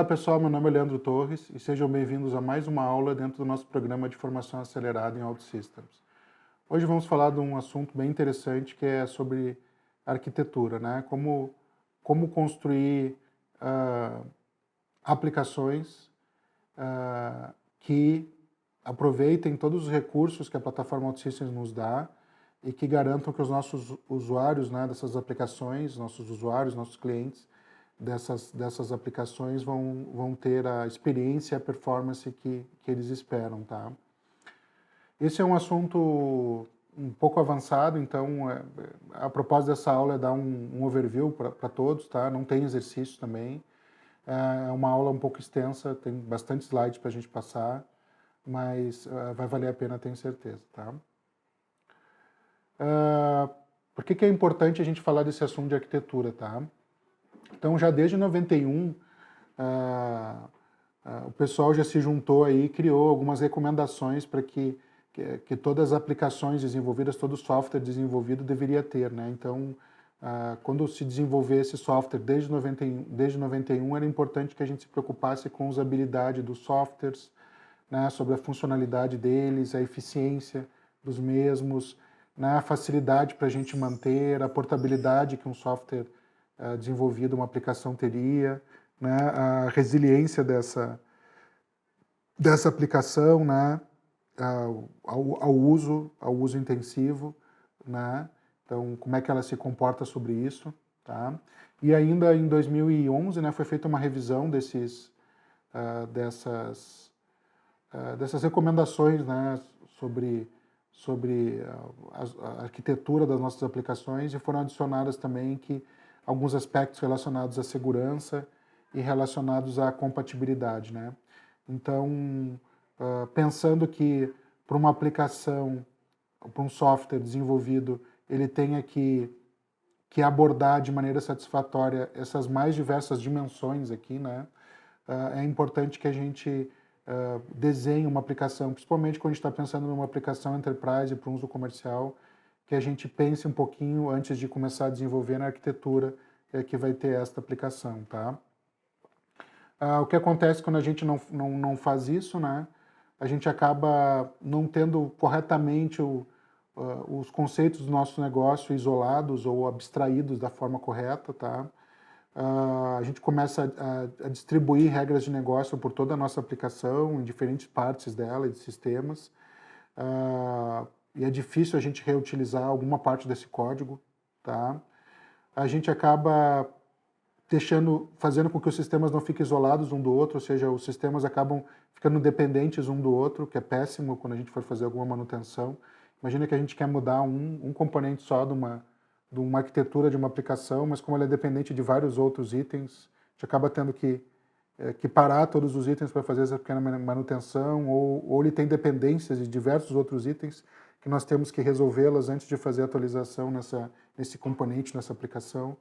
Olá pessoal, meu nome é Leandro Torres e sejam bem-vindos a mais uma aula dentro do nosso programa de formação acelerada em Auto Systems. Hoje vamos falar de um assunto bem interessante que é sobre arquitetura, né? Como construir aplicações que aproveitem todos os recursos que a plataforma Auto Systems nos dá e que garantam que os nossos usuários, né, dessas aplicações, nossos usuários, nossos clientes, dessas aplicações vão ter a experiência e a performance que eles esperam, tá? Esse é um assunto um pouco avançado, então a propósito dessa aula é dar um overview para todos, tá? Não tem exercício também. É uma aula um pouco extensa, tem bastante slides para a gente passar, mas vai valer a pena, tenho certeza, tá? Por que é importante a gente falar desse assunto de arquitetura, tá? Então, já desde 91, o pessoal já se juntou aí e criou algumas recomendações para que todas as aplicações desenvolvidas, todo o software desenvolvido deveria ter, né? Então, quando se desenvolver esse software desde 91, era importante que a gente se preocupasse com a usabilidade dos softwares, né? Sobre a funcionalidade deles, a eficiência dos mesmos, né? A facilidade para a gente manter, a portabilidade que um software desenvolvido, uma aplicação teria, né? A resiliência dessa aplicação, né? Ao uso intensivo, né? Então, como é que ela se comporta sobre isso, tá? E ainda em 2011, né, foi feita uma revisão dessas recomendações, né, sobre a arquitetura das nossas aplicações, e foram adicionadas também alguns aspectos relacionados à segurança e relacionados à compatibilidade, né? Então, pensando que para uma aplicação, para um software desenvolvido, ele tenha que abordar de maneira satisfatória essas mais diversas dimensões aqui, né? É importante que a gente desenhe uma aplicação, principalmente quando a gente está pensando numa aplicação enterprise para um uso comercial, que a gente pense um pouquinho antes de começar a desenvolver na arquitetura que vai ter esta aplicação, tá? O que acontece quando a gente não faz isso, né? A gente acaba não tendo corretamente os conceitos do nosso negócio isolados ou abstraídos da forma correta, tá? A gente começa a distribuir regras de negócio por toda a nossa aplicação, em diferentes partes dela e de sistemas, e é difícil a gente reutilizar alguma parte desse código, tá? A gente acaba fazendo com que os sistemas não fiquem isolados um do outro, ou seja, os sistemas acabam ficando dependentes um do outro, que é péssimo quando a gente for fazer alguma manutenção. Imagina que a gente quer mudar um componente só de uma arquitetura de uma aplicação, mas como ela é dependente de vários outros itens, a gente acaba tendo que parar todos os itens para fazer essa pequena manutenção, ou ele tem dependências de diversos outros itens que nós temos que resolvê-las antes de fazer a atualização nesse componente, nessa aplicação.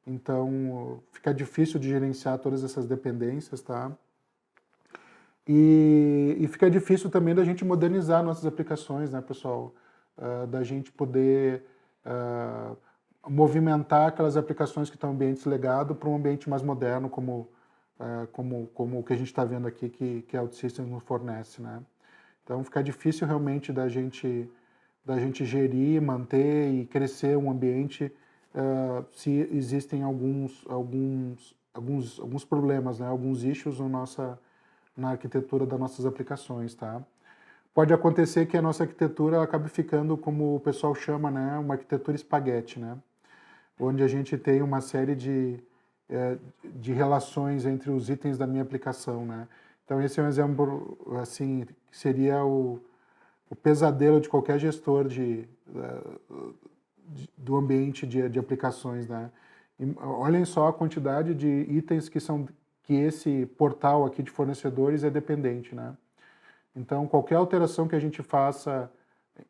Então, fica difícil de gerenciar todas essas dependências, tá? E fica difícil também da gente modernizar nossas aplicações, né, pessoal? Da gente poder movimentar aquelas aplicações que estão em ambientes legado para um ambiente mais moderno, como o que a gente está vendo aqui, que a OutSystems nos fornece, né? Então, fica difícil realmente da gente gerir, manter e crescer um ambiente se existem alguns problemas, né? Alguns issues na arquitetura das nossas aplicações, tá? Pode acontecer que a nossa arquitetura acabe ficando, como o pessoal chama, né, uma arquitetura espaguete, né? Onde a gente tem uma série de relações entre os itens da minha aplicação, né? Então esse é um exemplo, assim, que seria o pesadelo de qualquer gestor do ambiente de aplicações, né? E olhem só a quantidade de itens que esse portal aqui de fornecedores é dependente, né? Então, qualquer alteração que a gente faça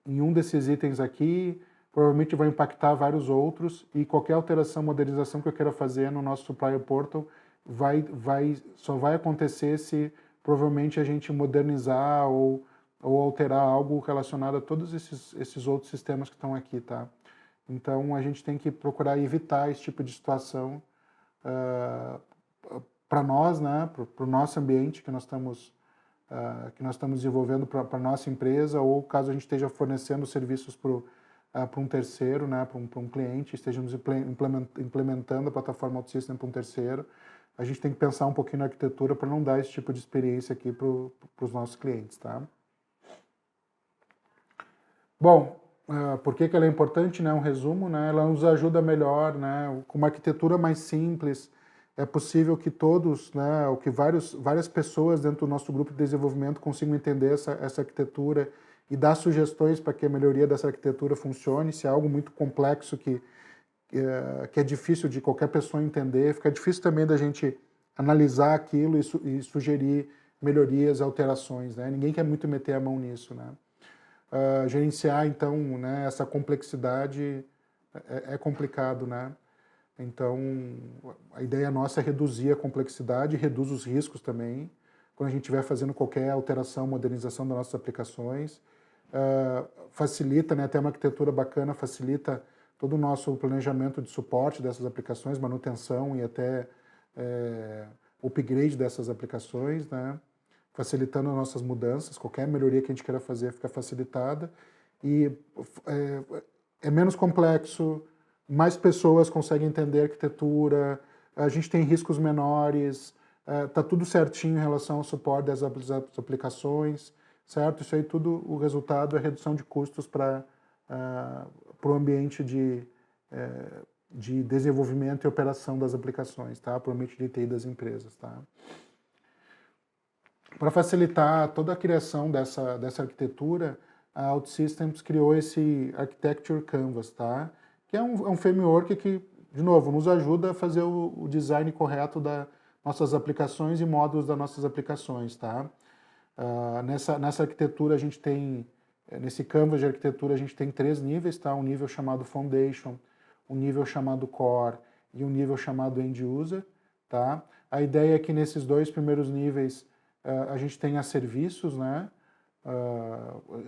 em um desses itens aqui, provavelmente vai impactar vários outros, e qualquer alteração, modernização que eu queira fazer no nosso Supplier Portal só vai acontecer se provavelmente a gente modernizar ou alterar algo relacionado a todos esses outros sistemas que estão aqui, tá? Então, a gente tem que procurar evitar esse tipo de situação para nós, né, para o nosso ambiente que nós estamos desenvolvendo para a nossa empresa, ou caso a gente esteja fornecendo serviços para um terceiro, né, para um cliente, estejamos implementando a plataforma OutSystem para um terceiro, a gente tem que pensar um pouquinho na arquitetura para não dar esse tipo de experiência aqui para os nossos clientes, tá? Bom, por que ela é importante, né? Um resumo, né? Ela nos ajuda melhor, né? Com uma arquitetura mais simples, é possível que todos, né, ou que várias pessoas dentro do nosso grupo de desenvolvimento consigam entender essa arquitetura e dar sugestões para que a melhoria dessa arquitetura funcione. Se é algo muito complexo que é difícil de qualquer pessoa entender, fica difícil também da gente analisar aquilo e sugerir melhorias, alterações, né? Ninguém quer muito meter a mão nisso, né? Gerenciar, então, né, essa complexidade é complicado, né? Então, a ideia nossa é reduzir a complexidade, reduz os riscos também, quando a gente estiver fazendo qualquer alteração, modernização das nossas aplicações. Facilita, né, até uma arquitetura bacana, facilita todo o nosso planejamento de suporte dessas aplicações, manutenção e até upgrade dessas aplicações, né? Facilitando as nossas mudanças, qualquer melhoria que a gente queira fazer fica facilitada e é menos complexo, mais pessoas conseguem entender a arquitetura, a gente tem riscos menores, está tudo certinho em relação ao suporte das aplicações, certo? Isso aí tudo, o resultado é redução de custos para o ambiente de desenvolvimento e operação das aplicações, tá? Para o ambiente de TI das empresas, tá? Para facilitar toda a criação dessa arquitetura, a OutSystems criou esse Architecture Canvas, tá? Que é um framework que, de novo, nos ajuda a fazer o design correto das nossas aplicações e módulos das nossas aplicações, tá? Nessa arquitetura a gente tem, nesse Canvas de arquitetura a gente tem 3 níveis, tá? Um nível chamado Foundation, um nível chamado Core e um nível chamado End User, tá? A ideia é que nesses 2 primeiros níveis a gente tenha serviços, né,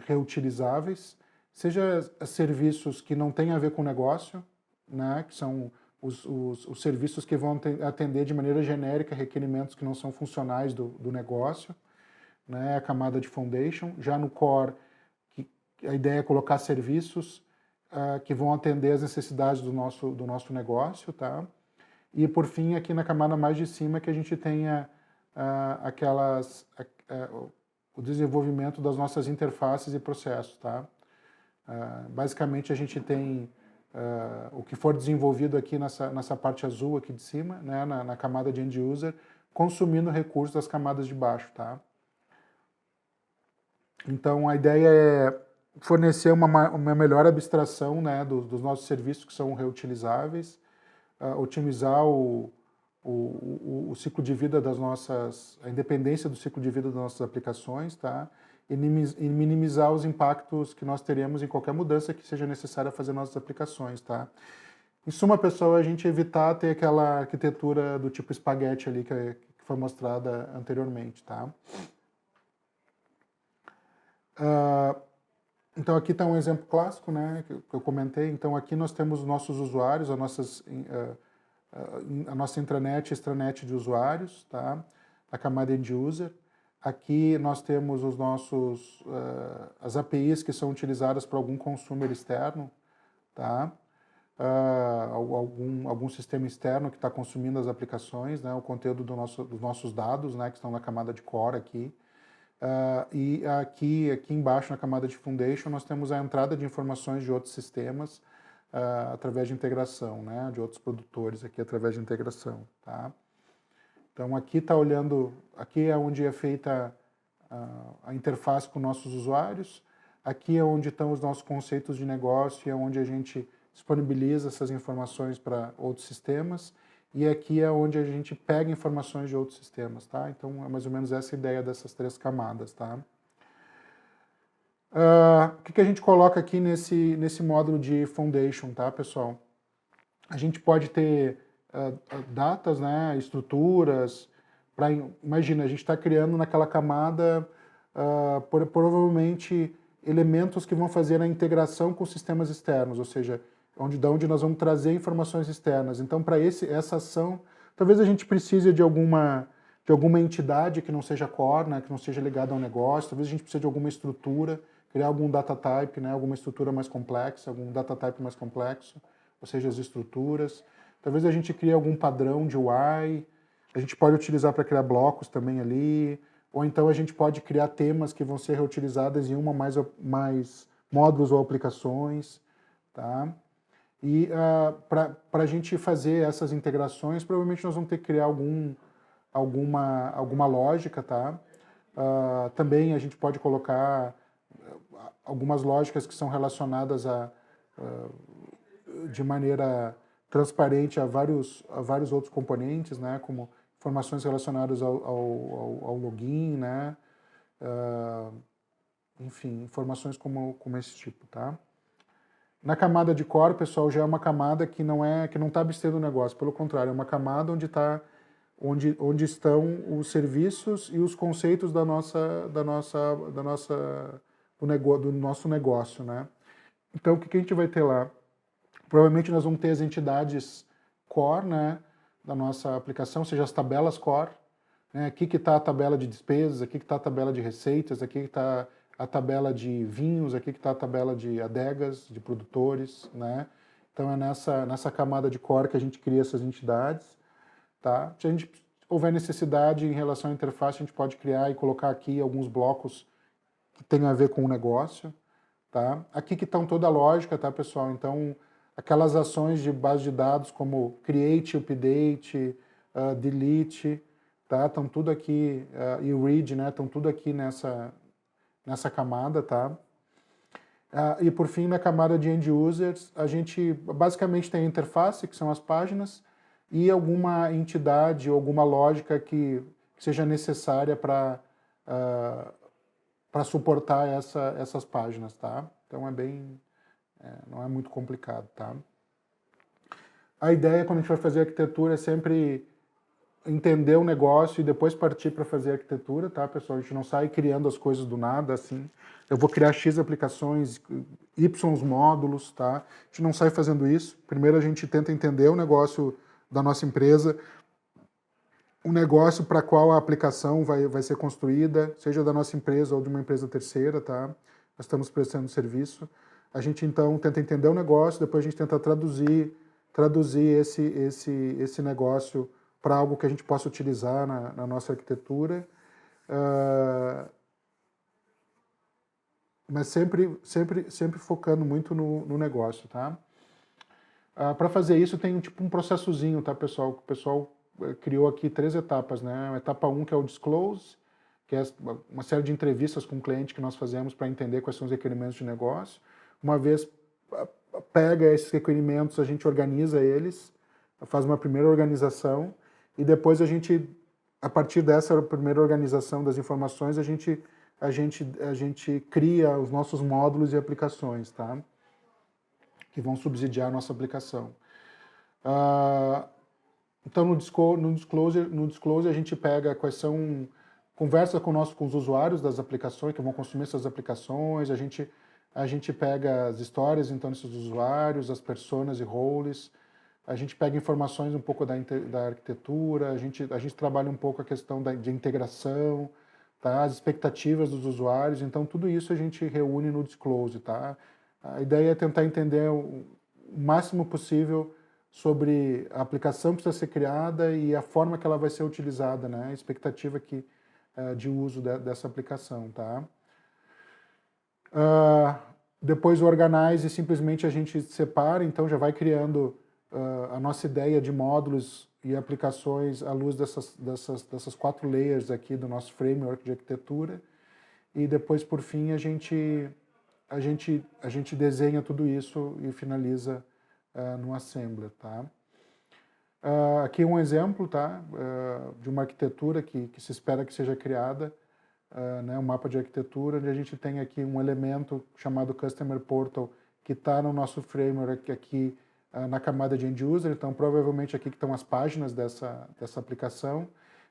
reutilizáveis, seja serviços que não têm a ver com o negócio, né, que são os serviços que vão atender de maneira genérica requerimentos que não são funcionais do negócio, né, a camada de foundation. Já no core, a ideia é colocar serviços que vão atender as necessidades do nosso negócio, tá? E por fim, aqui na camada mais de cima, que a gente tenha o desenvolvimento das nossas interfaces e processos, tá? Basicamente, a gente tem o que for desenvolvido aqui nessa parte azul aqui de cima, né, na camada de End User, consumindo recursos das camadas de baixo, tá? Então, a ideia é fornecer uma melhor abstração, né, dos nossos serviços que são reutilizáveis, otimizar o ciclo de vida a independência do ciclo de vida das nossas aplicações, tá? E minimizar os impactos que nós teremos em qualquer mudança que seja necessária fazer nossas aplicações, tá? Em suma, pessoal, a gente evitar ter aquela arquitetura do tipo espaguete ali que foi mostrada anteriormente, tá? Então aqui está um exemplo clássico, né, que eu comentei. Então aqui nós temos os nossos usuários, a nossa intranet e extranet de usuários, tá? A camada End User. Aqui nós temos as APIs que são utilizadas para algum consumer externo, tá? Algum sistema externo que está consumindo as aplicações, né? O conteúdo dos nossos dados, né? Que estão na camada de core aqui. E aqui embaixo na camada de foundation nós temos a entrada de informações de outros sistemas através de integração, né, de outros produtores aqui através de integração, tá? Então aqui aqui é onde é feita a interface com nossos usuários, aqui é onde estão os nossos conceitos de negócio, é onde a gente disponibiliza essas informações para outros sistemas, e aqui é onde a gente pega informações de outros sistemas, tá? Então é mais ou menos essa a ideia dessas 3 camadas, tá? O que a gente coloca aqui nesse módulo de Foundation, tá, pessoal? A gente pode ter datas, né, estruturas, imagina, a gente está criando naquela camada provavelmente elementos que vão fazer a integração com sistemas externos, ou seja, de onde nós vamos trazer informações externas. Então, para essa ação, Talvez a gente precise de alguma entidade que não seja core, né, que não seja ligada ao negócio, talvez a gente precise de alguma estrutura, criar algum data type, né, alguma estrutura mais complexa, algum data type mais complexo, ou seja, as estruturas. Talvez a gente crie algum padrão de UI, a gente pode utilizar para criar blocos também ali, ou então a gente pode criar temas que vão ser reutilizados em uma mais módulos ou aplicações, tá? E para a gente fazer essas integrações, provavelmente nós vamos ter que criar alguma lógica, tá? Também a gente pode colocar algumas lógicas que são relacionadas de maneira transparente a vários outros componentes, né? Como informações relacionadas ao login, né? Enfim, informações como esse tipo, tá? Na camada de core, pessoal, já é uma camada que não está abstendo o negócio, pelo contrário, é uma camada onde estão os serviços e os conceitos do nosso negócio, né? Então, o que a gente vai ter lá? Provavelmente nós vamos ter as entidades core, né, da nossa aplicação, ou seja, as tabelas core, né? Aqui que está a tabela de despesas, aqui que está a tabela de receitas, aqui que está a tabela de vinhos, aqui que está a tabela de adegas, de produtores, né? Então é nessa camada de core que a gente cria essas entidades, tá? Se a gente houver necessidade em relação à interface, a gente pode criar e colocar aqui alguns blocos que tenham a ver com o negócio, tá? Aqui que estão toda a lógica, tá, pessoal? Então, aquelas ações de base de dados como create, update, delete, tá? Estão tudo aqui, e read, né? Estão tudo aqui nessa camada, tá? E por fim, na camada de end users, a gente basicamente tem a interface, que são as páginas, e alguma entidade ou alguma lógica que seja necessária para suportar essas páginas, tá? Então não é muito complicado, tá? A ideia quando a gente vai fazer arquitetura é sempre entender o negócio e depois partir para fazer arquitetura, tá, pessoal? A gente não sai criando as coisas do nada, assim. Eu vou criar X aplicações, Y módulos, tá? A gente não sai fazendo isso. Primeiro a gente tenta entender o negócio da nossa empresa, o negócio para qual a aplicação vai ser construída, seja da nossa empresa ou de uma empresa terceira, tá? Nós estamos prestando serviço. A gente, então, tenta entender o negócio, depois a gente tenta traduzir esse negócio para algo que a gente possa utilizar na nossa arquitetura, mas sempre focando muito no negócio, tá? Para fazer isso tem tipo um processozinho, tá, pessoal? O pessoal criou aqui 3 etapas, né? A etapa 1, que é o disclose, que é uma série de entrevistas com o cliente que nós fazemos para entender quais são os requerimentos de negócio. Uma vez pega esses requerimentos, a gente organiza eles, faz uma primeira organização, e depois a partir dessa primeira organização das informações, a gente cria os nossos módulos e aplicações, tá? Que vão subsidiar a nossa aplicação. Então, no disclosure a gente pega quais são, conversa com os usuários das aplicações, que vão consumir essas aplicações, a gente pega as histórias, então, desses usuários, as personas e roles, a gente pega informações um pouco da arquitetura, a gente trabalha um pouco a questão de integração, tá? As expectativas dos usuários, então tudo isso a gente reúne no disclose, tá? A ideia é tentar entender o máximo possível sobre a aplicação que precisa ser criada e a forma que ela vai ser utilizada, né? A expectativa de uso dessa aplicação, tá? Depois o organize, simplesmente a gente separa, então já vai criando a nossa ideia de módulos e aplicações à luz dessas 4 layers aqui do nosso framework de arquitetura, e depois, por fim, a gente desenha tudo isso e finaliza no assembler, tá? Aqui um exemplo, tá? De uma arquitetura que se espera que seja criada, né? Um mapa de arquitetura, onde a gente tem aqui um elemento chamado Customer Portal, que está no nosso framework aqui, na camada de End User, então provavelmente aqui que estão as páginas dessa aplicação.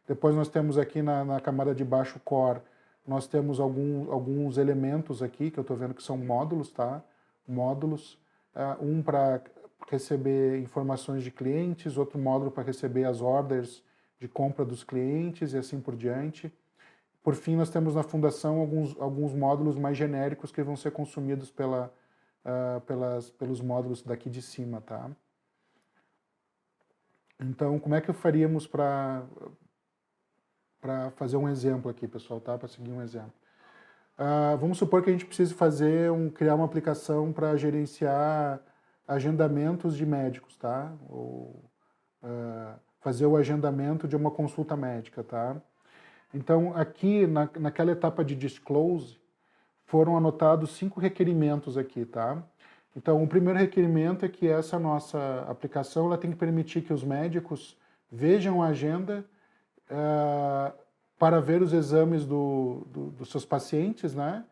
Depois nós temos aqui na camada de baixo Core, nós temos alguns elementos aqui, que eu estou vendo que são módulos, tá? Módulos, um para receber informações de clientes, outro módulo para receber as orders de compra dos clientes e assim por diante. Por fim, nós temos na fundação alguns módulos mais genéricos que vão ser consumidos pelos módulos daqui de cima, tá? Então, como é que faríamos para fazer um exemplo aqui, pessoal, tá? Para seguir um exemplo. Vamos supor que a gente precise criar uma aplicação para gerenciar agendamentos de médicos, tá? Ou fazer o agendamento de uma consulta médica, tá? Então, aqui, naquela etapa de disclose, foram anotados 5 requerimentos aqui, tá? Então, o primeiro requerimento é que essa nossa aplicação ela tem que permitir que os médicos vejam a agenda para ver os exames dos seus pacientes, né?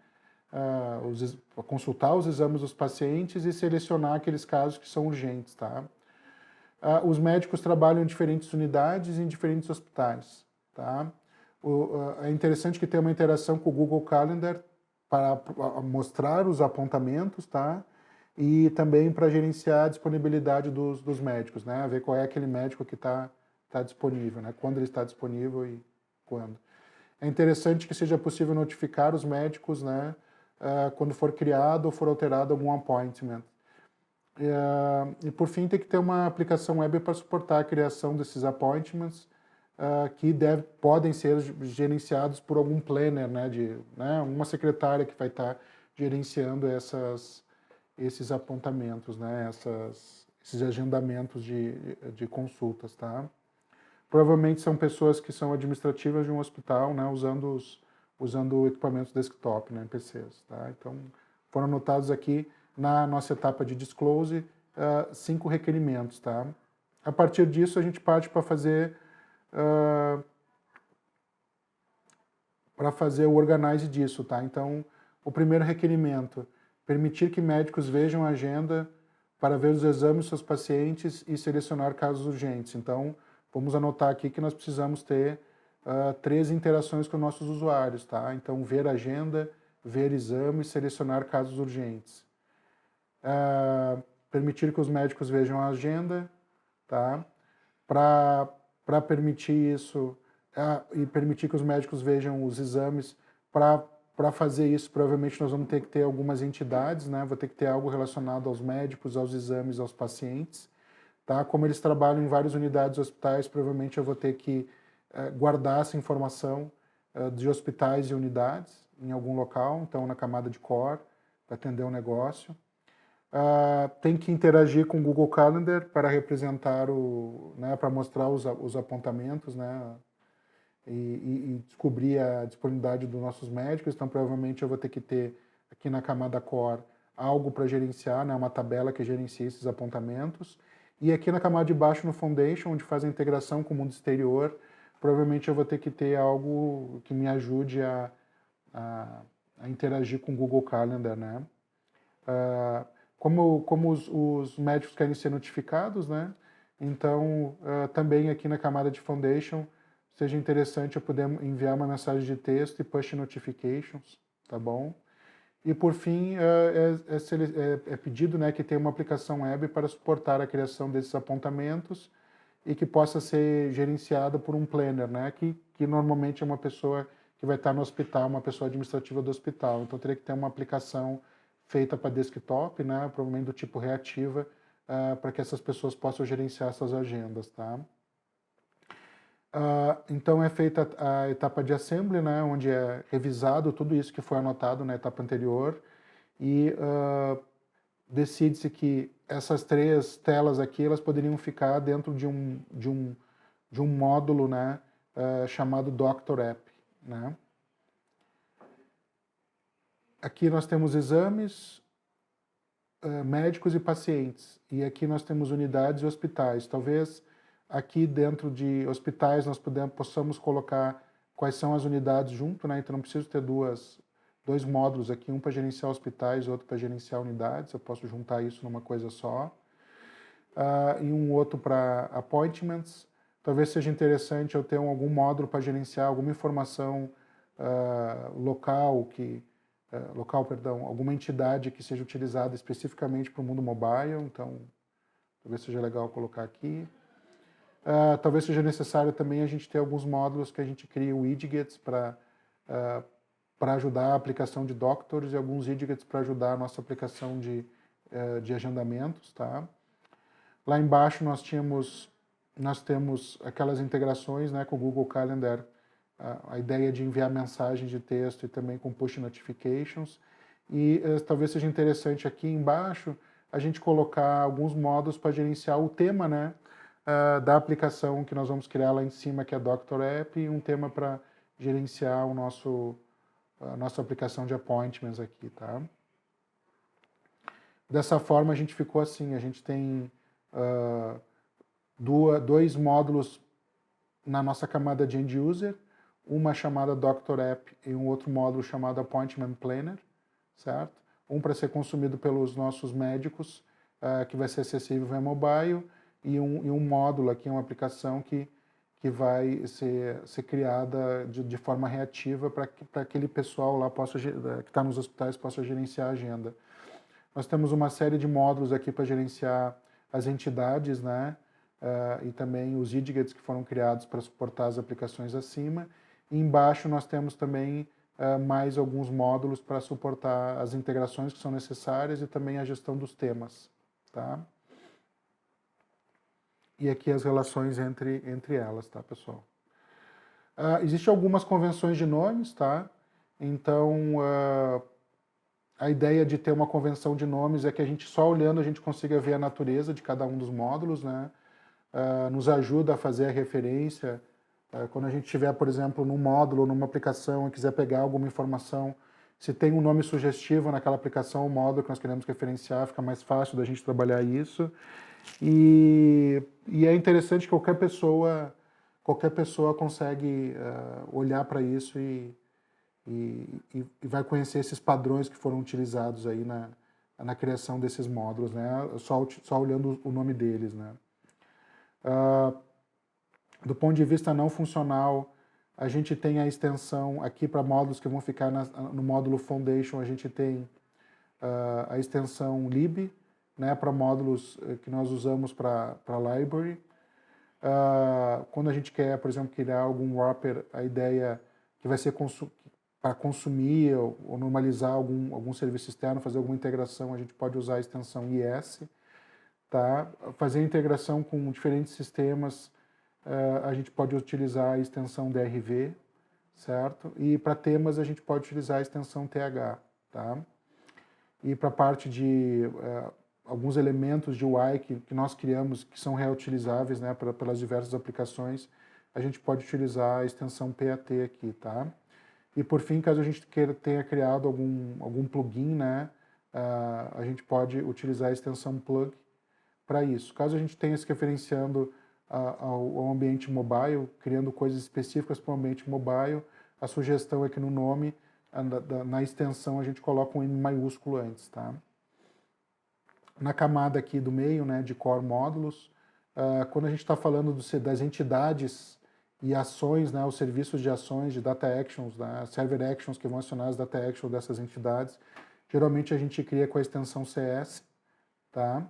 Consultar os exames dos pacientes e selecionar aqueles casos que são urgentes, tá? Os médicos trabalham em diferentes unidades e em diferentes hospitais, tá? É interessante que tem uma interação com o Google Calendar para mostrar os apontamentos, tá? E também para gerenciar a disponibilidade dos médicos, né? Ver qual é aquele médico que está disponível, né? Quando ele está disponível e quando. É interessante que seja possível notificar os médicos, né? Quando for criado ou for alterado algum appointment. E por fim, tem que ter uma aplicação web para suportar a criação desses appointments, que podem ser gerenciados por algum planner, né, uma secretária que vai estar gerenciando esses apontamentos, né, esses agendamentos de consultas, tá? Provavelmente são pessoas que são administrativas de um hospital, né, usando equipamentos desktop, né, PCs, tá? Então, foram anotados aqui na nossa etapa de disclose 5 requerimentos, tá? A partir disso, a gente parte para fazer o organize disso, tá? Então, o primeiro requerimento, permitir que médicos vejam a agenda para ver os exames dos seus pacientes e selecionar casos urgentes. Então, vamos anotar aqui que nós precisamos ter 3 interações com nossos usuários, tá? Então, ver agenda, ver exames, selecionar casos urgentes. Permitir que os médicos vejam a agenda, tá? Para permitir isso e permitir que os médicos vejam os exames, para fazer isso, provavelmente nós vamos ter que ter algumas entidades, né? Vou ter que ter algo relacionado aos médicos, aos exames, aos pacientes, tá? Como eles trabalham em várias unidades hospitais, provavelmente eu vou ter que guardar essa informação de hospitais e unidades em algum local, então na camada de core, para atender o negócio. Tem que interagir com o Google Calendar para representar né, para mostrar os apontamentos, né, e descobrir a disponibilidade dos nossos médicos. Então, provavelmente eu vou ter que ter aqui na camada Core algo para gerenciar, né, uma tabela que gerencia esses apontamentos. E aqui na camada de baixo, no Foundation, onde faz a integração com o mundo exterior, provavelmente eu vou ter que ter algo que me ajude a interagir com o Google Calendar, né? Como os médicos querem ser notificados, né? Então, também aqui na camada de Foundation, seja interessante eu poder enviar uma mensagem de texto e push notifications, tá bom? E por fim, é pedido, né, que tenha uma aplicação web para suportar a criação desses apontamentos e que possa ser gerenciada por um planner, né, que normalmente é uma pessoa que vai estar no hospital, uma pessoa administrativa do hospital. Então, teria que ter uma aplicação feita para desktop, né, provavelmente do tipo reativa, para que essas pessoas possam gerenciar essas agendas, tá? Então é feita a etapa de assembly, né, onde é revisado tudo isso que foi anotado na etapa anterior e decide-se que essas 3 telas aqui elas poderiam ficar dentro de um módulo, né, chamado Doctor App, né? Aqui nós temos exames, médicos e pacientes, e aqui nós temos unidades e hospitais. Talvez aqui dentro de hospitais nós possamos colocar quais são as unidades junto, né? Então não preciso ter dois módulos aqui, um para gerenciar hospitais, outro para gerenciar unidades, eu posso juntar isso numa coisa só. E um outro para appointments. Talvez seja interessante eu ter algum módulo para gerenciar alguma informação local, alguma entidade que seja utilizada especificamente para o mundo mobile, então talvez seja legal colocar aqui. Talvez seja necessário também a gente ter alguns módulos que a gente cria widgets para ajudar a aplicação de doctors e alguns widgets para ajudar a nossa aplicação de agendamentos, tá? Lá embaixo nós temos aquelas integrações, né, com o Google Calendar, a ideia de enviar mensagens de texto e também com push notifications. E talvez seja interessante aqui embaixo a gente colocar alguns modos para gerenciar o tema, né, da aplicação que nós vamos criar lá em cima, que é Doctor App, e um tema para gerenciar a nossa aplicação de appointments aqui, tá? Dessa forma a gente ficou assim, a gente tem dois módulos na nossa camada de end user, uma chamada Doctor App e um outro módulo chamado Appointment Planner, certo? Um para ser consumido pelos nossos médicos, que vai ser acessível via mobile, e um módulo aqui, uma aplicação que vai ser criada de forma reativa para aquele pessoal lá que está nos hospitais possa gerenciar a agenda. Nós temos uma série de módulos aqui para gerenciar as entidades, né? E também os widgets que foram criados para suportar as aplicações acima. E embaixo nós temos também mais alguns módulos para suportar as integrações que são necessárias e também a gestão dos temas, tá? E aqui as relações entre elas, tá, pessoal? Existem algumas convenções de nomes, tá? Então, a ideia de ter uma convenção de nomes é que a gente, só olhando, a gente consiga ver a natureza de cada um dos módulos, né? Nos ajuda a fazer a referência. Quando a gente tiver, por exemplo, num módulo, numa aplicação, e quiser pegar alguma informação, se tem um nome sugestivo naquela aplicação, o módulo que nós queremos referenciar, fica mais fácil da gente trabalhar isso. E é interessante que qualquer pessoa consegue olhar para isso e vai conhecer esses padrões que foram utilizados aí na criação desses módulos, né? Só olhando o nome deles, né? Do ponto de vista não funcional, a gente tem a extensão aqui para módulos que vão ficar no módulo Foundation, a gente tem a extensão lib, né, para módulos que nós usamos para library. Quando a gente quer, por exemplo, criar algum wrapper, a ideia que vai ser para consumir ou normalizar algum serviço externo, fazer alguma integração, a gente pode usar a extensão IS. Tá? Fazer integração com diferentes sistemas, a gente pode utilizar a extensão DRV, certo? E para temas a gente pode utilizar a extensão TH, tá? E para a parte de alguns elementos de UI que nós criamos, que são reutilizáveis, né, pelas diversas aplicações, a gente pode utilizar a extensão PAT aqui, tá? E por fim, caso a gente tenha criado algum plugin, né, a gente pode utilizar a extensão plug para isso. Caso a gente tenha se referenciando ao ambiente mobile, criando coisas específicas para o ambiente mobile, a sugestão é que no nome, na extensão, a gente coloca um M maiúsculo antes, tá? Na camada aqui do meio, né, de core módulos, quando a gente está falando das entidades e ações, né, os serviços de ações, de data actions, né, server actions que vão acionar as data actions dessas entidades, geralmente a gente cria com a extensão CS, tá?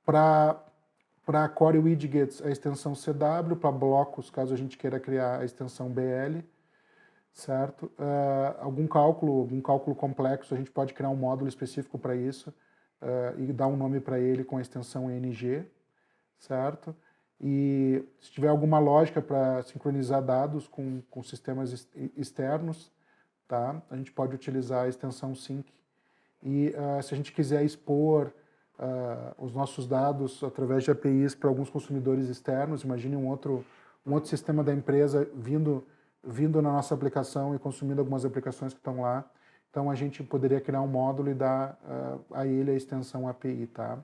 Para Core Widgets, a extensão CW, para blocos, caso a gente queira criar a extensão BL, certo? Algum cálculo complexo, a gente pode criar um módulo específico para isso e dar um nome para ele com a extensão NG, certo? E se tiver alguma lógica para sincronizar dados com sistemas externos, tá? A gente pode utilizar a extensão Sync. E se a gente quiser expor os nossos dados através de APIs para alguns consumidores externos, imagine um outro sistema da empresa vindo na nossa aplicação e consumindo algumas aplicações que estão lá. Então a gente poderia criar um módulo e dar a ele a extensão API, tá?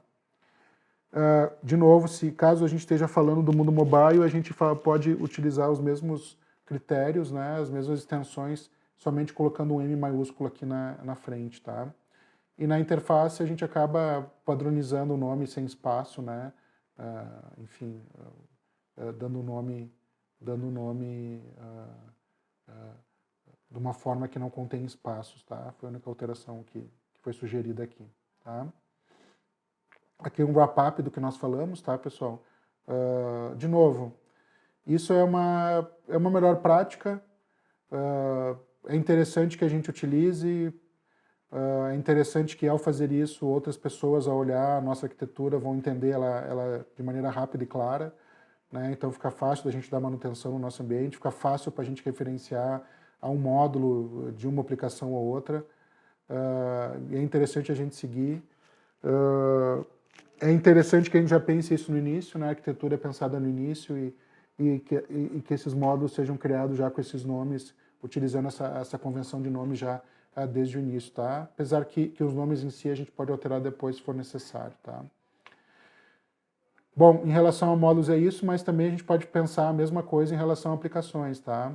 De novo, caso a gente esteja falando do mundo mobile, a gente pode utilizar os mesmos critérios, né, as mesmas extensões, somente colocando um M maiúsculo aqui na frente, tá? E na interface a gente acaba padronizando o nome sem espaço, né? Enfim, dando o nome de uma forma que não contém espaços, tá? Foi a única alteração que foi sugerida aqui, tá? aqui um wrap-up do que nós falamos, tá, pessoal? De novo, isso é uma melhor prática, é interessante que a gente utilize, é interessante que ao fazer isso, outras pessoas ao olhar a nossa arquitetura vão entender ela de maneira rápida e clara, né? Então fica fácil da gente dar manutenção no nosso ambiente, fica fácil para a gente referenciar a um módulo de uma aplicação ou outra, é interessante a gente seguir. É interessante que a gente já pense isso no início, né? A arquitetura é pensada no início e que esses módulos sejam criados já com esses nomes, utilizando essa convenção de nome já desde o início, tá? Apesar que os nomes em si a gente pode alterar depois se for necessário, tá? Bom, em relação a módulos é isso, mas também a gente pode pensar a mesma coisa em relação a aplicações, tá?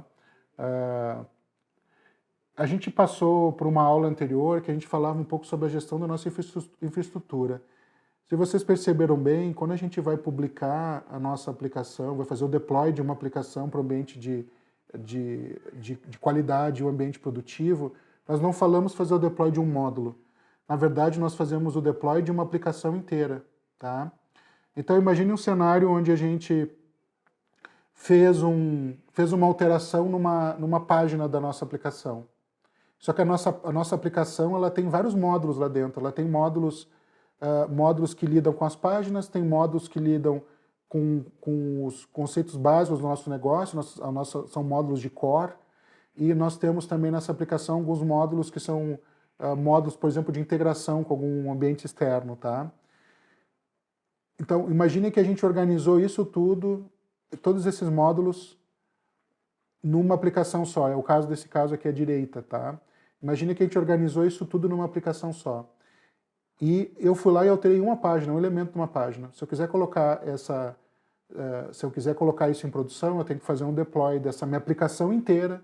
A gente passou por uma aula anterior que a gente falava um pouco sobre a gestão da nossa infraestrutura. Se vocês perceberam bem, quando a gente vai publicar a nossa aplicação, vai fazer o deploy de uma aplicação para o ambiente de qualidade, o ambiente produtivo, nós não falamos fazer o deploy de um módulo. Na verdade, nós fazemos o deploy de uma aplicação inteira, tá? Então, imagine um cenário onde a gente fez uma alteração numa página da nossa aplicação. Só que a nossa aplicação ela tem vários módulos lá dentro. Ela tem módulos que lidam com as páginas, tem módulos que lidam com os conceitos básicos do nosso negócio, são módulos de core, e nós temos também nessa aplicação alguns módulos que são módulos, por exemplo, de integração com algum ambiente externo, tá? Então, imagine que a gente organizou isso tudo, todos esses módulos, numa aplicação só. É o caso desse caso aqui à direita, tá? Imagine que a gente organizou isso tudo numa aplicação só. E eu fui lá e alterei uma página, um elemento de uma página. Se eu quiser colocar isso em produção, eu tenho que fazer um deploy dessa minha aplicação inteira,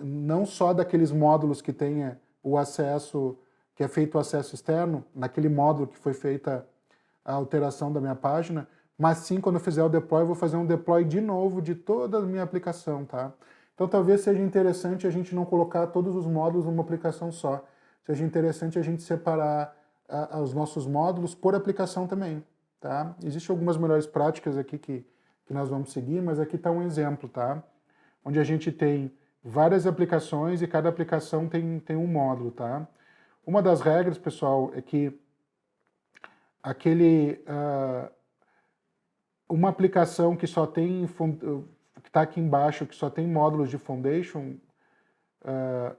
não só daqueles módulos que tenha o acesso, que é feito o acesso externo, naquele módulo que foi feita a alteração da minha página, mas sim, quando eu fizer o deploy, eu vou fazer um deploy de novo de toda a minha aplicação, tá? Então talvez seja interessante a gente não colocar todos os módulos numa aplicação só. Seja interessante a gente separar os nossos módulos por aplicação também, tá? Existem algumas melhores práticas aqui que nós vamos seguir, mas aqui está um exemplo, tá? Onde a gente tem várias aplicações e cada aplicação tem um módulo, tá? Uma das regras, pessoal, é que uma aplicação que só tem, que está aqui embaixo, que só tem módulos de Foundation,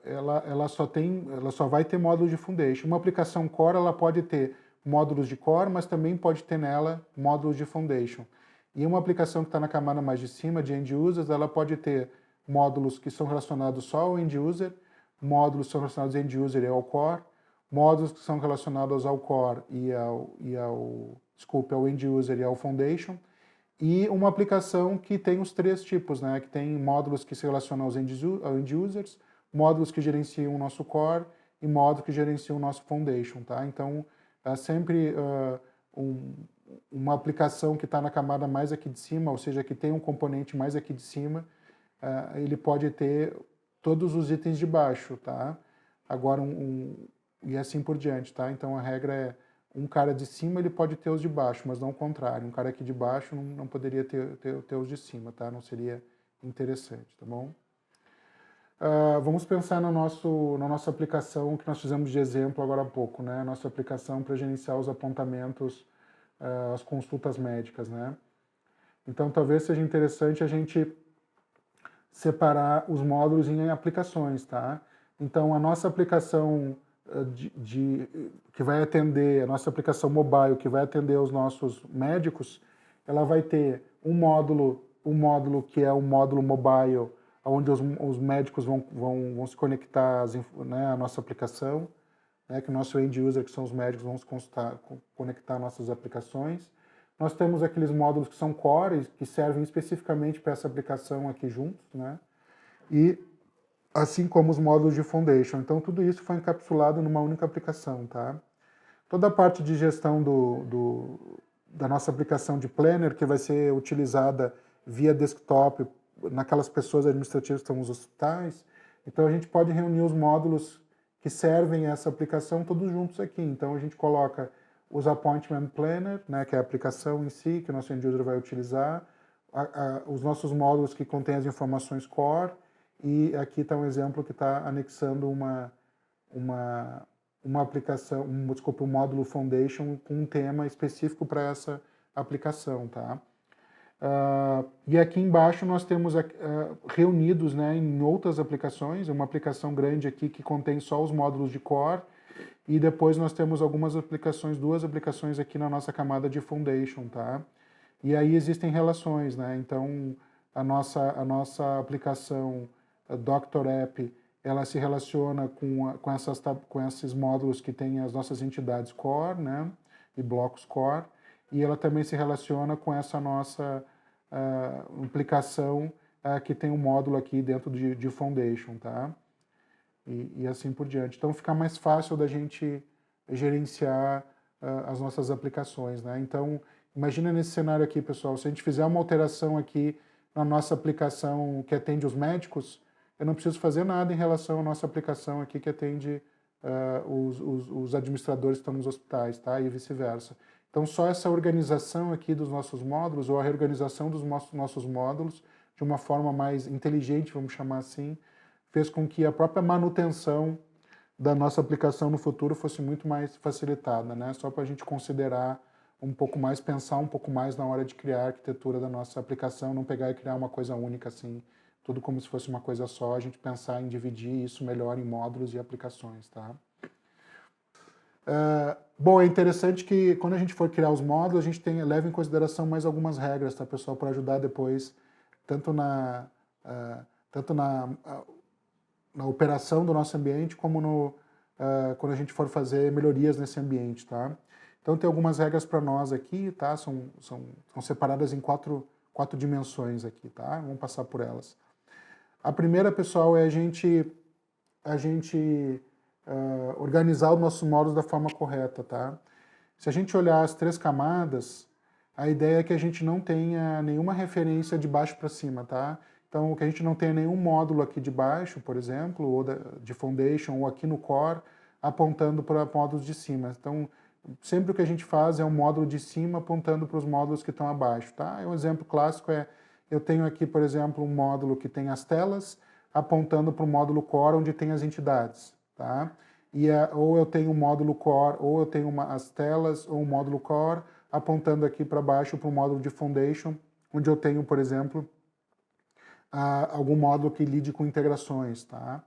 ela só vai ter módulos de Foundation. Uma aplicação Core, ela pode ter módulos de Core, mas também pode ter nela módulos de Foundation. E uma aplicação que está na camada mais de cima, de End Users, ela pode ter módulos que são relacionados só ao End User, módulos que são relacionados ao End User e ao Core, módulos que são relacionados ao Core ao End User e ao Foundation, e uma aplicação que tem os três tipos, né? Que tem módulos que se relacionam aos End Users, módulos que gerenciam o nosso Core e módulos que gerenciam o nosso Foundation, tá? Então, é sempre uma aplicação que está na camada mais aqui de cima, ou seja, que tem um componente mais aqui de cima, ele pode ter todos os itens de baixo, tá? Agora, e assim por diante, tá? Então, a regra é um cara de cima ele pode ter os de baixo, mas não o contrário. Um cara aqui de baixo não poderia ter os de cima, tá? Não seria interessante, tá bom? Vamos pensar na nossa aplicação que nós fizemos de exemplo agora há pouco, né? Nossa aplicação para gerenciar os apontamentos, as consultas médicas, né? Então, talvez seja interessante a gente separar os módulos em aplicações, tá? Então, a nossa aplicação que vai atender, a nossa aplicação mobile, que vai atender os nossos médicos, ela vai ter um módulo que é o módulo mobile, onde os médicos vão se conectar à nossa aplicação, né, que o nosso end user, que são os médicos, vão se conectar nossas aplicações. Nós temos aqueles módulos que são core, que servem especificamente para essa aplicação aqui juntos, né? E assim como os módulos de Foundation. Então, tudo isso foi encapsulado numa única aplicação, tá? Toda a parte de gestão da nossa aplicação de Planner, que vai ser utilizada via desktop naquelas pessoas administrativas que estão nos hospitais, então a gente pode reunir os módulos que servem essa aplicação todos juntos aqui. Então, a gente coloca os Appointment Planner, né, que é a aplicação em si, que o nosso end-user vai utilizar, os nossos módulos que contêm as informações core, e aqui está um exemplo que está anexando uma aplicação, desculpa, um módulo Foundation com um tema específico para essa aplicação, tá? E aqui embaixo nós temos reunidos, né, em outras aplicações, uma aplicação grande aqui que contém só os módulos de core, e depois nós temos algumas aplicações, duas aplicações aqui na nossa camada de Foundation, tá? E aí existem relações, né? Então, a nossa aplicação a Doctor App, ela se relaciona com esses módulos que têm as nossas entidades core, né? E blocos core, e ela também se relaciona com essa nossa aplicação que tem um módulo aqui dentro de Foundation, tá? E assim por diante. Então fica mais fácil da gente gerenciar as nossas aplicações, né? Então, imagina nesse cenário aqui, pessoal, se a gente fizer uma alteração aqui na nossa aplicação que atende os médicos, eu não preciso fazer nada em relação à nossa aplicação aqui que atende os administradores que estão nos hospitais, tá? E vice-versa. Então, só essa organização aqui dos nossos módulos, ou a reorganização dos nossos módulos, de uma forma mais inteligente, vamos chamar assim, fez com que a própria manutenção da nossa aplicação no futuro fosse muito mais facilitada, né? Só para a gente considerar um pouco mais, pensar um pouco mais na hora de criar a arquitetura da nossa aplicação, não pegar e criar uma coisa única assim, tudo como se fosse uma coisa só, a gente pensar em dividir isso melhor em módulos e aplicações, tá? Bom, é interessante que quando a gente for criar os módulos, a gente leva em consideração mais algumas regras, tá, pessoal, para ajudar depois, tanto na operação do nosso ambiente, como quando a gente for fazer melhorias nesse ambiente, tá? Então tem algumas regras para nós aqui, tá? São separadas em quatro dimensões aqui, tá? Vamos passar por elas. A primeira, pessoal, é a gente organizar os nossos módulos da forma correta, tá? Se a gente olhar as 3 camadas, a ideia é que a gente não tenha nenhuma referência de baixo para cima, tá? Então, que a gente não tenha nenhum módulo aqui de baixo, por exemplo, ou de Foundation, ou aqui no Core, apontando para módulos de cima. Então, sempre o que a gente faz é um módulo de cima apontando para os módulos que estão abaixo, tá? Um exemplo clássico eu tenho aqui, por exemplo, um módulo que tem as telas, apontando para o módulo Core, onde tem as entidades, tá? Ou eu tenho um módulo Core, ou eu tenho as telas, ou um módulo Core, apontando aqui para baixo para o módulo de Foundation, onde eu tenho, por exemplo, algum módulo que lide com integrações, tá?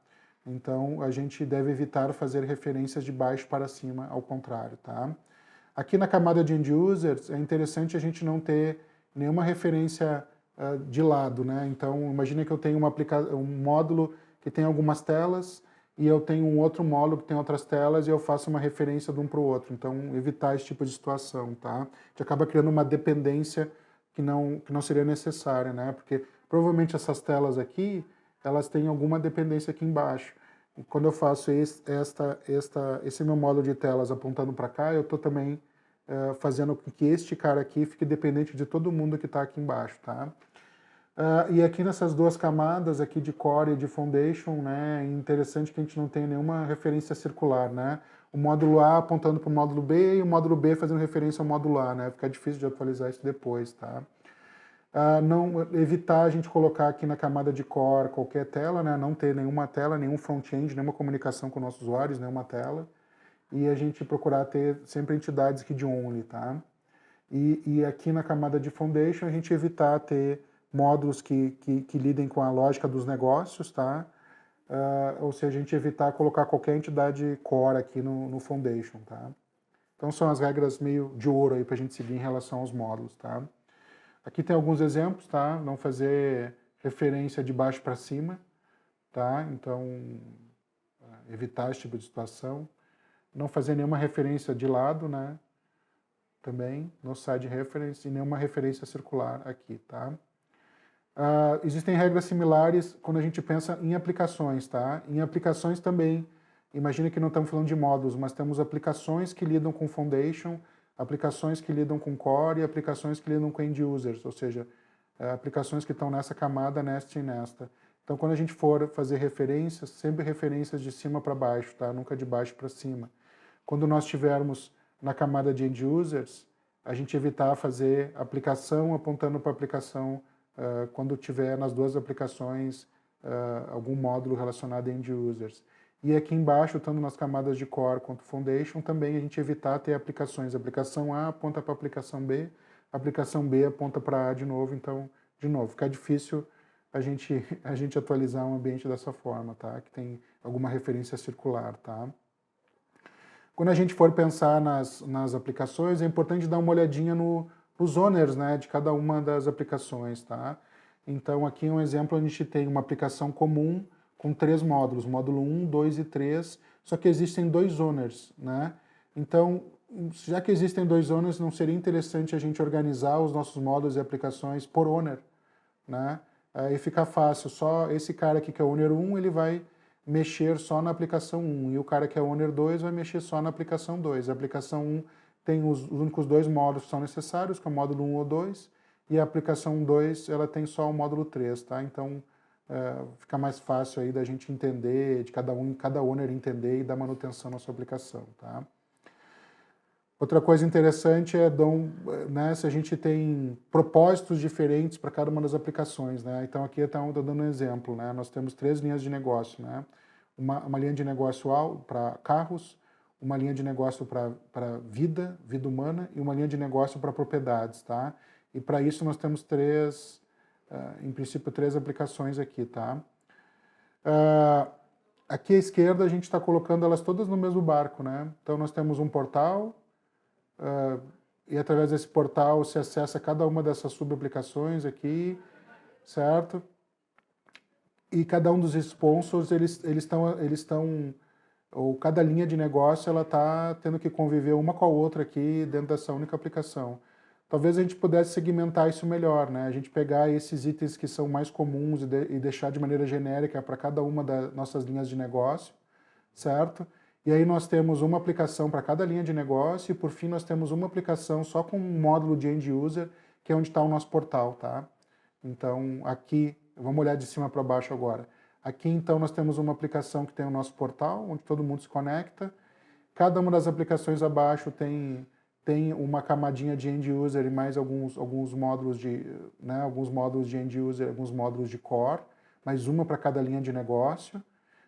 Então, a gente deve evitar fazer referências de baixo para cima, ao contrário, tá? Aqui na camada de end users, é interessante a gente não ter nenhuma referência de lado, né? Então, imagine que eu tenho um módulo que tem algumas telas e eu tenho um outro módulo que tem outras telas e eu faço uma referência de um para o outro. Então, evitar esse tipo de situação, tá? A gente acaba criando uma dependência que não seria necessária, né? Porque provavelmente essas telas aqui, elas têm alguma dependência aqui embaixo. E quando eu faço esse meu módulo de telas apontando para cá, eu estou também fazendo com que este cara aqui fique dependente de todo mundo que está aqui embaixo, tá? E aqui nessas 2 camadas aqui de Core e de Foundation, né, é interessante que a gente não tenha nenhuma referência circular, né? O módulo A apontando para o módulo B e o módulo B fazendo referência ao módulo A, né? Fica difícil de atualizar isso depois, tá? Evitar a gente colocar aqui na camada de Core qualquer tela, né? Não ter nenhuma tela, nenhum front-end, nenhuma comunicação com nossos usuários, nenhuma tela. E a gente procurar ter sempre entidades read-only, tá? E aqui na camada de Foundation a gente evitar ter módulos que lidem com a lógica dos negócios, tá? Ou seja, a gente evitar colocar qualquer entidade core aqui no Foundation, tá? Então são as regras meio de ouro aí para a gente seguir em relação aos módulos, tá? Aqui tem alguns exemplos, tá? Não fazer referência de baixo para cima, tá? Então, evitar esse tipo de situação. Não fazer nenhuma referência de lado, né? Também, no side reference, e nenhuma referência circular aqui, tá? Existem regras similares quando a gente pensa em aplicações, tá? Em aplicações também, imagina que não estamos falando de módulos, mas temos aplicações que lidam com Foundation, aplicações que lidam com Core e aplicações que lidam com End Users, ou seja, aplicações que estão nessa camada, nesta e nesta. Então, quando a gente for fazer referências, sempre referências de cima para baixo, tá? Nunca de baixo para cima. Quando nós tivermos na camada de end users, a gente evitar fazer aplicação apontando para aplicação quando tiver nas duas aplicações algum módulo relacionado a end users. E aqui embaixo, tanto nas camadas de core quanto foundation, também a gente evitar ter aplicações. A aplicação A aponta para a aplicação B aponta para A de novo. Então, de novo, fica difícil a gente atualizar um ambiente dessa forma, tá? Que tem alguma referência circular, tá? Quando a gente for pensar nas aplicações, é importante dar uma olhadinha nos owners, né, de cada uma das aplicações, tá? Então, aqui um exemplo, a gente tem uma aplicação comum com 3 módulos, módulo 1, 2 e 3, só que existem 2 owners, né? Então, já que existem 2 owners, não seria interessante a gente organizar os nossos módulos e aplicações por owner, né? Aí fica fácil, só esse cara aqui que é o owner 1, ele vai mexer só na aplicação 1, e o cara que é owner 2 vai mexer só na aplicação 2. A aplicação 1 tem os únicos 2 módulos que são necessários, que é o módulo 1 ou 2, e a aplicação 2 ela tem só o módulo 3, tá? Então, fica mais fácil aí da gente entender, de cada owner entender e dar manutenção na sua aplicação, tá? Outra coisa interessante é né, se a gente tem propósitos diferentes para cada uma das aplicações, né? Então aqui eu estou dando um exemplo, né? Nós temos 3 linhas de negócio, né? Uma linha de negócio para carros, uma linha de negócio para vida humana e uma linha de negócio para propriedades, tá? E para isso nós temos em princípio, 3 aplicações aqui, tá? Aqui à esquerda a gente está colocando elas todas no mesmo barco, né? Então nós temos um portal, e através desse portal se acessa cada uma dessas subaplicações aqui, certo? E cada um dos sponsors, eles estão, ou cada linha de negócio, ela está tendo que conviver uma com a outra aqui dentro dessa única aplicação. Talvez a gente pudesse segmentar isso melhor, né? A gente pegar esses itens que são mais comuns e deixar de maneira genérica para cada uma das nossas linhas de negócio, certo? E aí nós temos uma aplicação para cada linha de negócio e, por fim, nós temos uma aplicação só com um módulo de end user, que é onde está o nosso portal, tá? Então, aqui, vamos olhar de cima para baixo agora. Aqui, então, nós temos uma aplicação que tem o nosso portal, onde todo mundo se conecta. Cada uma das aplicações abaixo tem uma camadinha de end user e mais alguns módulos de end user, alguns módulos de core, mais uma para cada linha de negócio,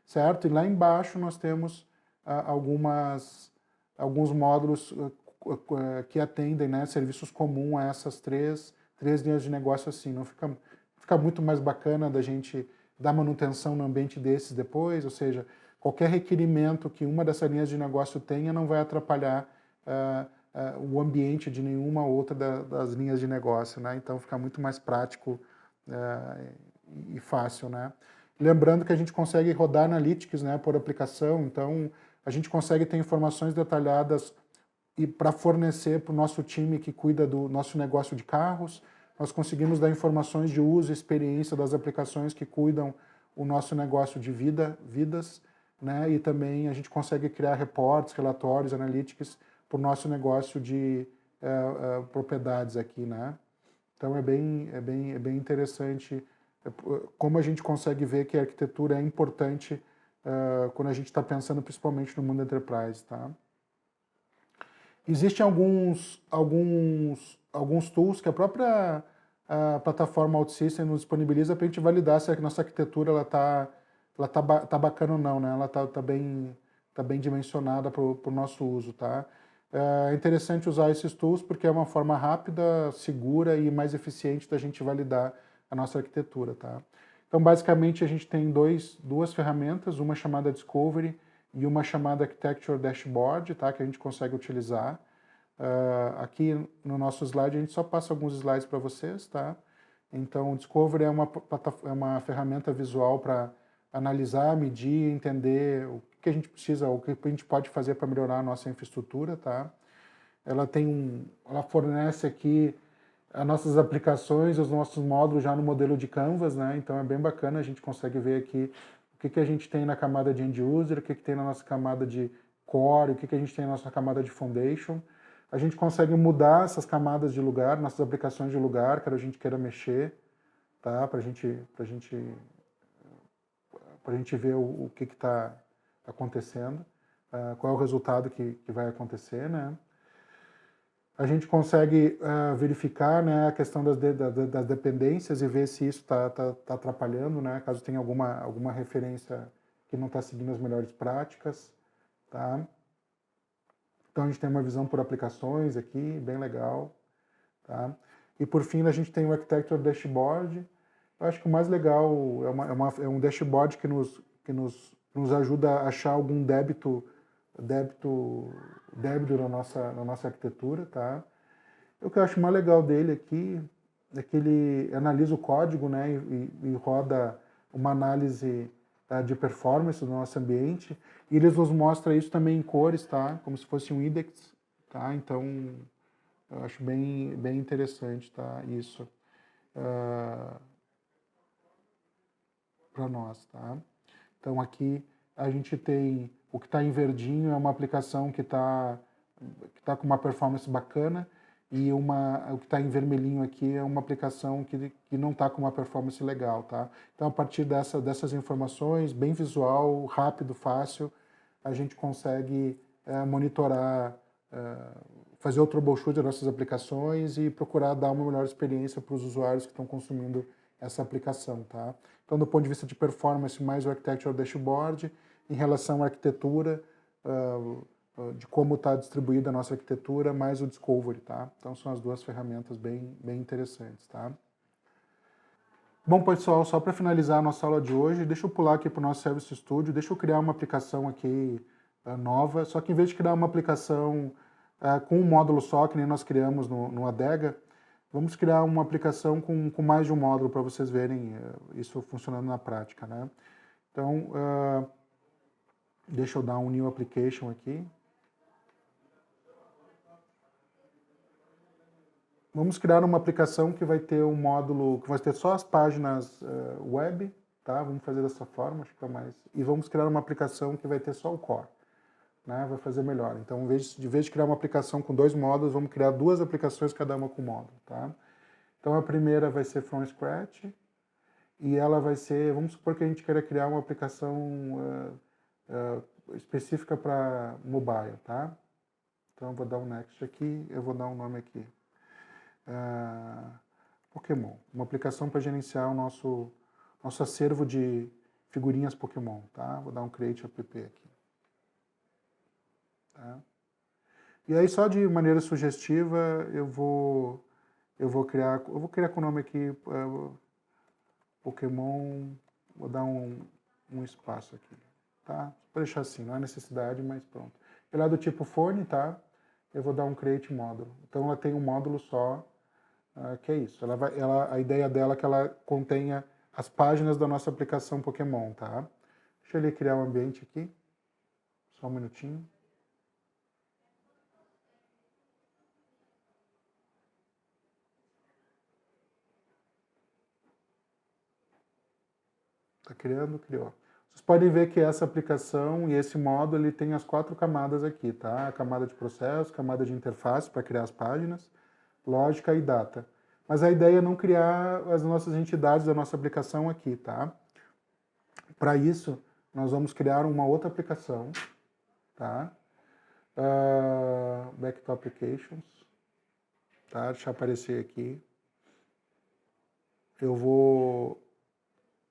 certo? E lá embaixo nós temos alguns módulos que atendem, né, serviços comuns a essas três linhas de negócio assim. Não fica muito mais bacana da gente dar manutenção no ambiente desses depois, ou seja, qualquer requerimento que uma dessas linhas de negócio tenha não vai atrapalhar o ambiente de nenhuma outra das linhas de negócio, né? Então fica muito mais prático e fácil, né? Lembrando que a gente consegue rodar analytics, né, por aplicação, então a gente consegue ter informações detalhadas e para fornecer para o nosso time que cuida do nosso negócio de carros. Nós conseguimos dar informações de uso e experiência das aplicações que cuidam o nosso negócio de vidas, né? E também a gente consegue criar reportes, relatórios, analytics para o nosso negócio de propriedades aqui, né? Então é bem interessante como a gente consegue ver que a arquitetura é importante quando a gente está pensando principalmente no mundo enterprise, tá? Existem alguns tools que a própria plataforma OutSystems nos disponibiliza para a gente validar se a nossa arquitetura tá bacana ou não, né? Ela tá bem dimensionada para o nosso uso, tá? É interessante usar esses tools porque é uma forma rápida, segura e mais eficiente da gente validar a nossa arquitetura, tá? Então, basicamente, a gente tem duas ferramentas, uma chamada Discovery e uma chamada Architecture Dashboard, tá? Que a gente consegue utilizar. Aqui no nosso slide, a gente só passa alguns slides para vocês, tá? Então, o Discovery é uma ferramenta visual para analisar, medir, entender o que a gente precisa, o que a gente pode fazer para melhorar a nossa infraestrutura, tá? Ela fornece aqui as nossas aplicações, os nossos módulos já no modelo de Canvas, né? Então é bem bacana, a gente consegue ver aqui o que a gente tem na camada de end user, o que tem na nossa camada de core, o que a gente tem na nossa camada de foundation. A gente consegue mudar essas camadas de lugar, nossas aplicações de lugar, que a gente queira mexer, tá? Pra gente ver o que está acontecendo, qual é o resultado que vai acontecer, né? A gente consegue verificar, né, a questão das dependências e ver se isso está atrapalhando, né, caso tenha alguma referência que não está seguindo as melhores práticas, tá? Então a gente tem uma visão por aplicações aqui, bem legal, tá? E por fim a gente tem o Architecture Dashboard. Eu acho que o mais legal é um dashboard que nos ajuda a achar algum débito na nossa arquitetura, tá? O que eu acho mais legal dele aqui é que ele analisa o código, né, e roda uma análise de performance do nosso ambiente, e eles nos mostra isso também em cores, tá? Como se fosse um index, tá? Então, eu acho bem interessante, tá? Isso para nós, tá? Então, aqui a gente tem o que está em verdinho, é uma aplicação que tá com uma performance bacana, e o que está em vermelhinho aqui é uma aplicação que não está com uma performance legal, tá? Então, a partir dessas informações, bem visual, rápido, fácil, a gente consegue monitorar, fazer o troubleshoot das nossas aplicações e procurar dar uma melhor experiência para os usuários que estão consumindo essa aplicação, tá? Então, do ponto de vista de performance, mais o Architecture Dashboard, em relação à arquitetura, de como está distribuída a nossa arquitetura, mais o Discovery, tá? Então, são as duas ferramentas bem interessantes, tá? Bom, pessoal, só para finalizar a nossa aula de hoje, deixa eu pular aqui para o nosso Service Studio, deixa eu criar uma aplicação aqui nova, só que em vez de criar uma aplicação com um módulo só, que nem nós criamos no Adega, vamos criar uma aplicação com mais de um módulo para vocês verem isso funcionando na prática, né? Então, deixa eu dar um New Application aqui. Vamos criar uma aplicação que vai ter um módulo, que vai ter só as páginas web, tá? Vamos fazer dessa forma, acho que é mais. E vamos criar uma aplicação que vai ter só o core, né? Vai fazer melhor. Então, em vez de criar uma aplicação com 2 módulos, vamos criar 2 aplicações, cada uma com módulo, tá? Então, a primeira vai ser from scratch, e ela vai ser, vamos supor que a gente queira criar uma aplicação específica para mobile, tá? Então, eu vou dar um next aqui, eu vou dar um nome aqui. Pokémon, uma aplicação para gerenciar o nosso acervo de figurinhas Pokémon, tá? Vou dar um Create App aqui. Tá? E aí, só de maneira sugestiva, eu vou criar com o nome aqui Pokémon, vou dar um espaço aqui, tá? Vou deixar assim, não há necessidade, mas pronto. Ela é do tipo Phone, tá? Eu vou dar um Create Módulo. Então, ela tem um módulo só, que é isso. A ideia dela é que ela contenha as páginas da nossa aplicação Pokémon, tá? Deixa eu criar um ambiente aqui. Só um minutinho. Tá criando? Criou. Vocês podem ver que essa aplicação e esse módulo, ele tem as 4 camadas aqui, tá? A camada de processo, camada de interface para criar as páginas, lógica e data. Mas a ideia é não criar as nossas entidades da nossa aplicação aqui, tá? Para isso, nós vamos criar uma outra aplicação, tá? Back to Applications, tá? Deixa eu aparecer aqui. Eu vou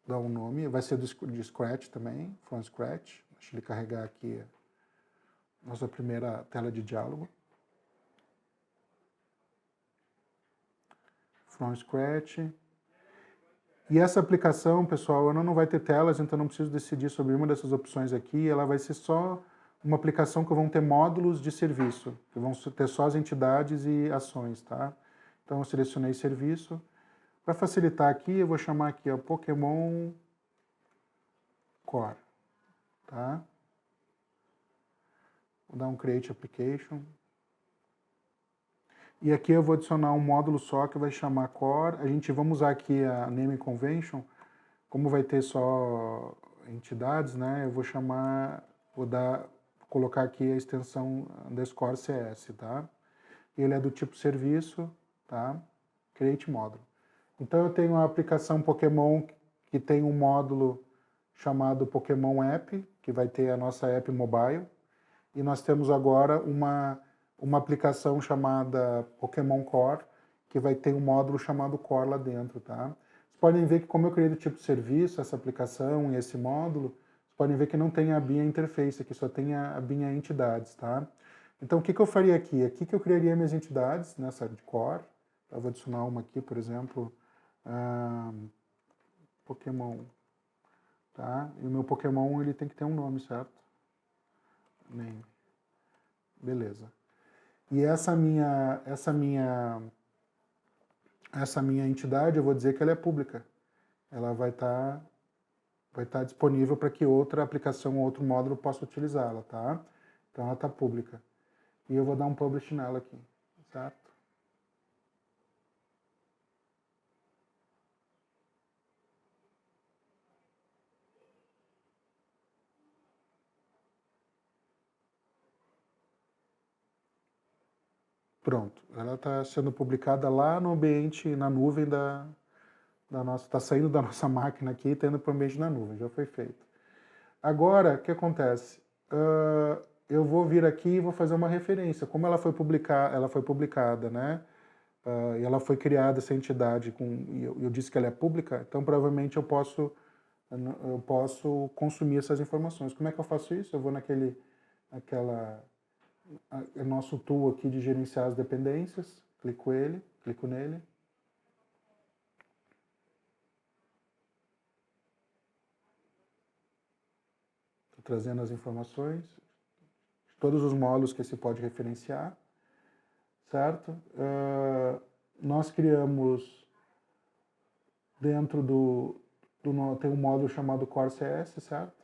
dar um nome, vai ser de Scratch também, from Scratch. Deixa ele carregar aqui a nossa primeira tela de diálogo. From Scratch. E essa aplicação, pessoal, ela não vai ter telas, então não preciso decidir sobre uma dessas opções aqui. Ela vai ser só uma aplicação que vão ter módulos de serviço, que vão ter só as entidades e ações, tá? Então, eu selecionei serviço. Para facilitar aqui, eu vou chamar aqui ó, Pokémon Core, tá? Vou dar um Create Application. E aqui eu vou adicionar um módulo só que vai chamar Core. Vamos usar aqui a Naming Convention. Como vai ter só entidades, né? Eu vou colocar aqui a extensão underscore CS, tá? Ele é do tipo serviço, tá? Create módulo. Então eu tenho a aplicação Pokémon que tem um módulo chamado Pokémon App, que vai ter a nossa app mobile. E nós temos agora uma uma aplicação chamada Pokémon Core, que vai ter um módulo chamado Core lá dentro, tá? Vocês podem ver que como eu criei do tipo serviço, essa aplicação e esse módulo, vocês podem ver que não tem a BIA Interface aqui, só tem a BIA Entidades, tá? Então, o que eu faria aqui? Aqui que eu criaria minhas entidades, nessa de Core. Eu vou adicionar uma aqui, por exemplo, Pokémon, tá? E o meu Pokémon, ele tem que ter um nome, certo? Name. Beleza. E essa minha entidade, eu vou dizer que ela é pública. Ela vai estar disponível para que outra aplicação ou outro módulo possa utilizá-la, tá? Então ela está pública. E eu vou dar um publish nela aqui, certo? Pronto, ela está sendo publicada lá no ambiente, na nuvem da nossa, está saindo da nossa máquina aqui e está indo para o ambiente na nuvem, já foi feito. Agora, o que acontece? Eu vou vir aqui e vou fazer uma referência. Como ela foi publicada, né? E ela foi criada, essa entidade, eu disse que ela é pública, então provavelmente eu posso consumir essas informações. Como é que eu faço isso? Eu vou nosso tool aqui de gerenciar as dependências, clico nele. Estou trazendo as informações, todos os módulos que se pode referenciar, certo? Nós criamos dentro tem um módulo chamado Core CS, certo?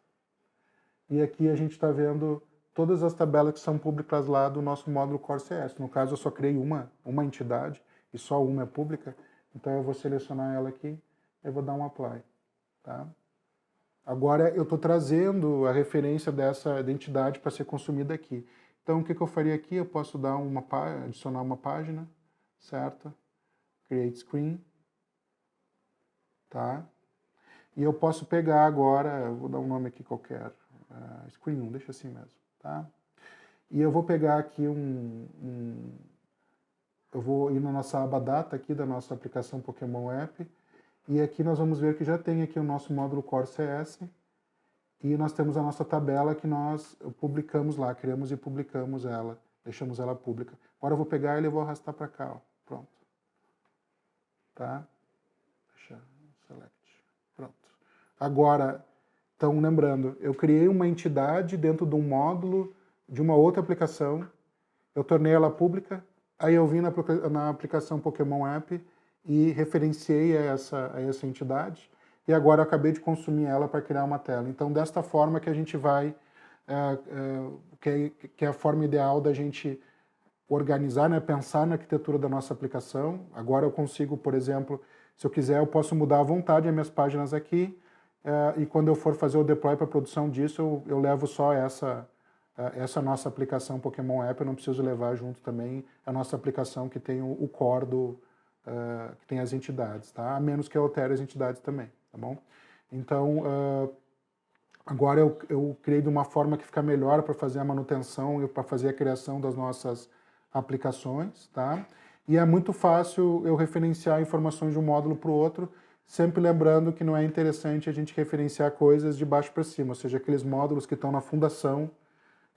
E aqui a gente está vendo todas as tabelas que são públicas lá do nosso módulo Core CS. No caso, eu só criei uma entidade e só uma é pública, então eu vou selecionar ela aqui e vou dar um Apply, tá? Agora eu estou trazendo a referência dessa identidade para ser consumida aqui. Então o que eu faria aqui? Eu posso dar adicionar uma página, certo? Create Screen, tá? E eu posso pegar agora, eu vou dar um nome aqui qualquer, Screen 1, deixa assim mesmo, tá? E eu vou pegar aqui eu vou ir na nossa aba Data aqui da nossa aplicação Pokémon App, e aqui nós vamos ver que já tem aqui o nosso módulo Core CS, e nós temos a nossa tabela que nós publicamos lá, criamos e publicamos ela, deixamos ela pública. Agora eu vou pegar ele e vou arrastar para cá, ó. Pronto. Tá? Select. Pronto. Agora, então lembrando, eu criei uma entidade dentro de um módulo de uma outra aplicação, eu tornei ela pública, aí eu vim na aplicação Pokémon App e referenciei a essa entidade, e agora eu acabei de consumir ela para criar uma tela. Então, desta forma que a gente vai, que é a forma ideal da gente organizar, né, pensar na arquitetura da nossa aplicação. Agora eu consigo, por exemplo, se eu quiser, eu posso mudar à vontade as minhas páginas aqui, e quando eu for fazer o deploy para a produção disso, eu levo só essa nossa aplicação Pokémon App, eu não preciso levar junto também a nossa aplicação que tem o core que tem as entidades, tá? A menos que eu altere as entidades também, tá bom? Então, agora eu criei de uma forma que fica melhor para fazer a manutenção e para fazer a criação das nossas aplicações, tá? E é muito fácil eu referenciar informações de um módulo para o outro, sempre lembrando que não é interessante a gente referenciar coisas de baixo para cima, ou seja, aqueles módulos que estão na fundação,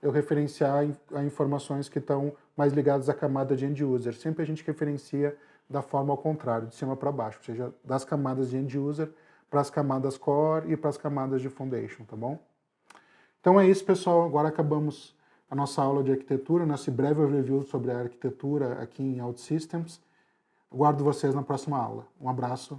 eu referenciar a informações que estão mais ligadas à camada de end-user. Sempre a gente referencia da forma ao contrário, de cima para baixo, ou seja, das camadas de end-user para as camadas core e para as camadas de foundation, tá bom? Então é isso, pessoal. Agora acabamos a nossa aula de arquitetura, nosso breve review sobre a arquitetura aqui em OutSystems. Aguardo vocês na próxima aula. Um abraço.